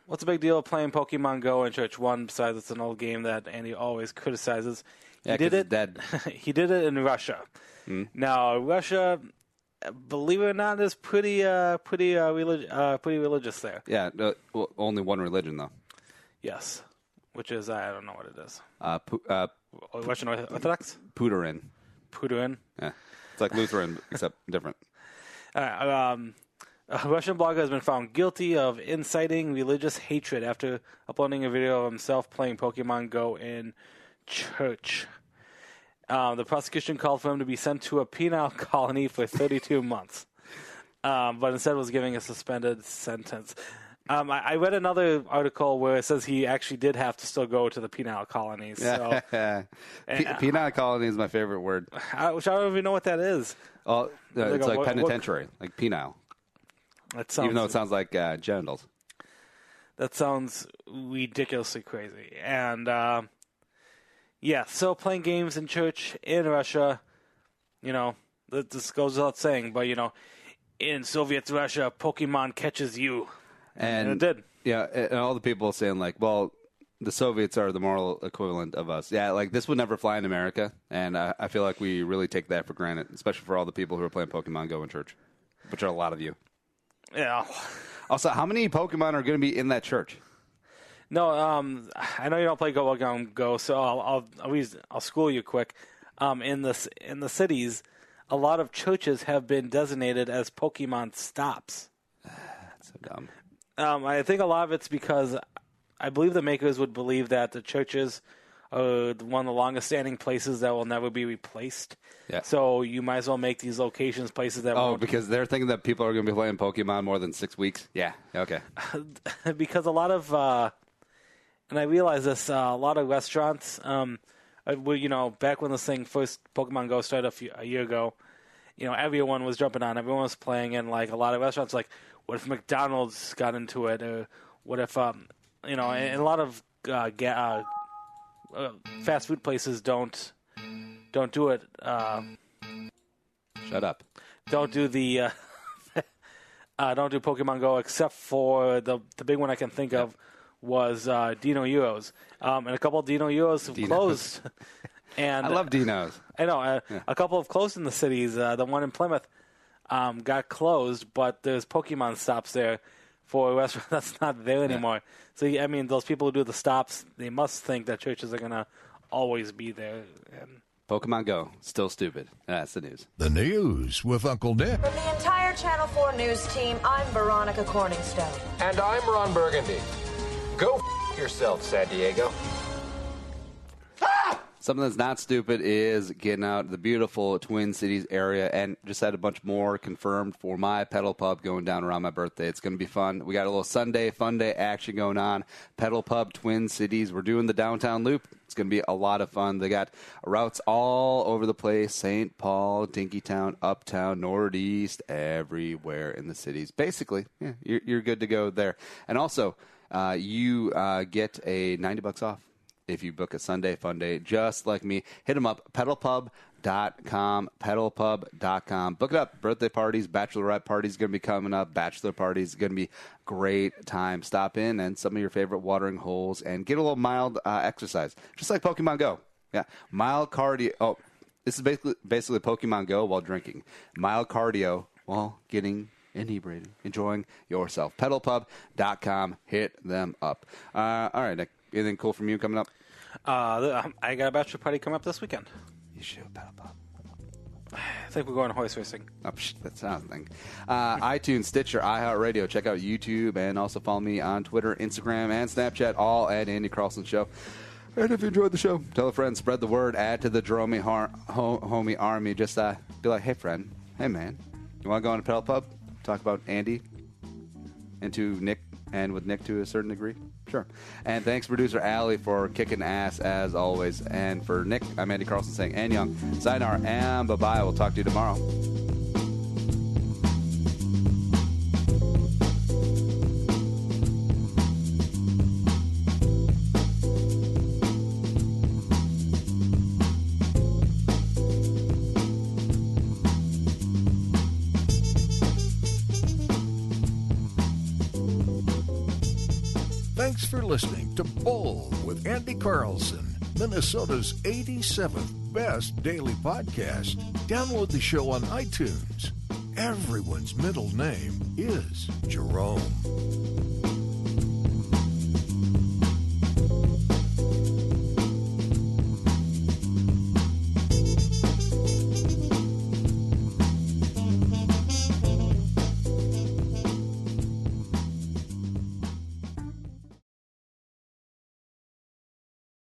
what's the big deal of playing Pokemon Go in church? One, besides it's an old game that Andy always criticizes. He did it. Dead. He did it in Russia. Now, Russia, believe it or not, is pretty religious there. Yeah, only one religion though. Yes. Which is, I don't know what it is. Russian Orthodox? Puderin. Yeah. It's like Lutheran, except different. A Russian blogger has been found guilty of inciting religious hatred after uploading a video of himself playing Pokemon Go in church. The prosecution called for him to be sent to a penal colony for 32 months, but instead was giving a suspended sentence. I read another article where it says he actually did have to still go to the penal colony. So, penal colony is my favorite word. Which I don't even know what that is. Oh, it's like penitentiary, like penile. Even though it sounds like genitals. That sounds ridiculously crazy. And, so playing games in church in Russia, this goes without saying, but, in Soviet Russia, Pokemon catches you. And it did. Yeah, and all the people saying, like, well, the Soviets are the moral equivalent of us. Yeah, like, this would never fly in America, and I feel like we really take that for granted, especially for all the people who are playing Pokemon Go in church, which are a lot of you. Yeah. Also, how many Pokemon are going to be in that church? No, I know you don't play Pokemon Go, so I'll school you quick. In the cities, a lot of churches have been designated as Pokemon stops. That's so dumb. I think a lot of it's because I believe the makers would believe that the churches are one of the longest-standing places that will never be replaced. Yeah. So you might as well make these locations places that won't. Because they're thinking that people are going to be playing Pokemon more than 6 weeks? Yeah, okay. Because a lot of, and I realize this, a lot of restaurants, back when this thing first, Pokemon Go started a year ago, everyone was jumping on, everyone was playing, and like a lot of restaurants, like, what if McDonald's got into it, or what if and a lot of fast food places don't do it. Shut up. Don't do the don't do Pokemon Go, except for the big one I can think of was Dino Euros, and a couple of Dino Euros have closed. And I love Dinos. I know a couple have closed in the cities. The one in Plymouth got closed, but there's Pokemon stops there for a restaurant that's not there anymore. So I mean, those people who do the stops, they must think that churches are gonna always be there. And Pokemon Go, still stupid. That's the news. The news with Uncle Nick. From the entire Channel 4 News team, I'm Veronica Corningstone. And I'm Ron Burgundy. Go yourself, San Diego. Something that's not stupid is getting out the beautiful Twin Cities area, and just had a bunch more confirmed for my pedal pub going down around my birthday. It's going to be fun. We got a little Sunday fun day action going on. Pedal Pub Twin Cities. We're doing the downtown loop. It's going to be a lot of fun. They got routes all over the place: St. Paul, Dinkytown, Uptown, Northeast, everywhere in the cities. Basically, yeah, you're good to go there. And also, you get a $90 off if you book a Sunday fun day just like me. Hit them up, pedalpub.com, pedalpub.com. Book it up. Birthday parties, bachelorette parties going to be coming up. Bachelor parties going to be great time. Stop in and some of your favorite watering holes and get a little mild exercise, just like Pokemon Go. Yeah, mild cardio. Oh, this is basically Pokemon Go while drinking. Mild cardio while getting inebriated, enjoying yourself. Pedalpub.com. Hit them up. All right, Nick. Anything cool from you coming up? I got a bachelor party coming up this weekend. You should, Pedal Pub. I think we're going horse racing. Oh, that's not a thing. iTunes, Stitcher, iHeartRadio. Check out YouTube and also follow me on Twitter, Instagram, and Snapchat, all at Andy Carlson Show. And if you enjoyed the show, tell a friend, spread the word, add to the Jerome homie army. Just be like, hey, friend, hey, man, you want to go on a Pedal Pub? Talk about Andy and to Nick, and with Nick to a certain degree? Sure. And thanks, producer Allie, for kicking ass as always. And for Nick, I'm Andy Carlson saying, and Young, sayonara, and bye-bye. We'll talk to you tomorrow. Thanks for listening to Bowl with Andy Carlson, Minnesota's 87th best daily podcast. Download the show on iTunes. Everyone's middle name is Jerome.